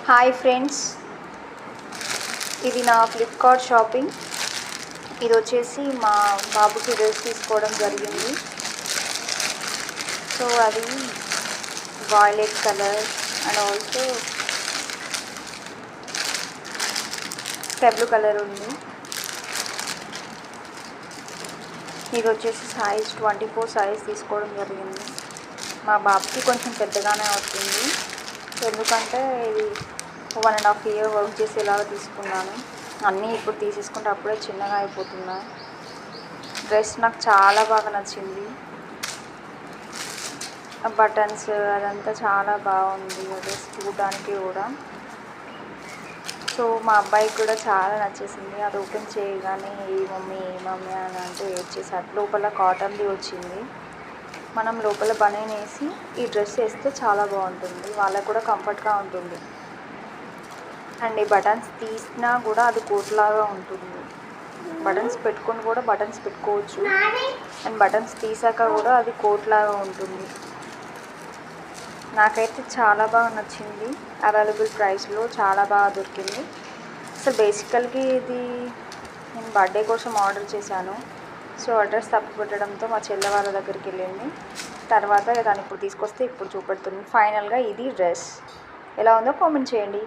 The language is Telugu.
హాయ్ ఫ్రెండ్స్, ఇది నా ఫ్లిప్కార్ట్ షాపింగ్. ఇది వచ్చేసి మా బాబుకి డ్రెస్ తీసుకోవడం జరిగింది. సో అది violet colour and also sky blue colour ఉంది. ఇది వచ్చేసి సైజ్ 24 సైజ్ తీసుకోవడం జరిగింది. మా బాబుకి కొంచెం పెద్దగానే అవుతుంది, ఎందుకంటే ఇది 1.5 year వర్క్ చేసేలాగా తీసుకున్నాను. అన్నీ ఇప్పుడు తీసేసుకుంటే అప్పుడే చిన్నగా అయిపోతున్నాయి. డ్రెస్ నాకు చాలా బాగా నచ్చింది. బటన్స్ అదంతా చాలా బాగుంది డ్రెస్ చూడడానికి కూడా. సో మా అబ్బాయికి కూడా చాలా నచ్చేసింది. అది ఓపెన్ చేయగానే ఏ మమ్మీ అని అంటూ ఏడ్చేసాడు. లోపల కాటన్ది వచ్చింది. మనం లోపల బనీన్ వేసి ఈ డ్రెస్ వేస్తే చాలా బాగుంటుంది, వాళ్ళకు కూడా కంఫర్ట్గా ఉంటుంది. అండ్ ఈ బటన్స్ తీసినా కూడా అది కోట్లాగా ఉంటుంది. బటన్స్ పెట్టుకొని కూడా బటన్స్ పెట్టుకోవచ్చు, అండ్ బటన్స్ తీసాక కూడా అది కోట్లాగా ఉంటుంది. నాకైతే చాలా బాగా నచ్చింది. అవైలబుల్ ప్రైస్లో చాలా బాగా దొరికింది. అసలు బేసికల్గా ఇది నేను బర్త్డే కోసం ఆర్డర్ చేశాను. సో అడ్రస్ తప్పు పెట్టడంతో మా చెల్లె వాళ్ళ దగ్గరికి వెళ్ళింది. తర్వాత దాన్ని ఇప్పుడు తీసుకొస్తే ఇప్పుడు చూపెడుతుంది. ఫైనల్గా ఇది డ్రెస్ ఎలా ఉందో కామెంట్ చేయండి.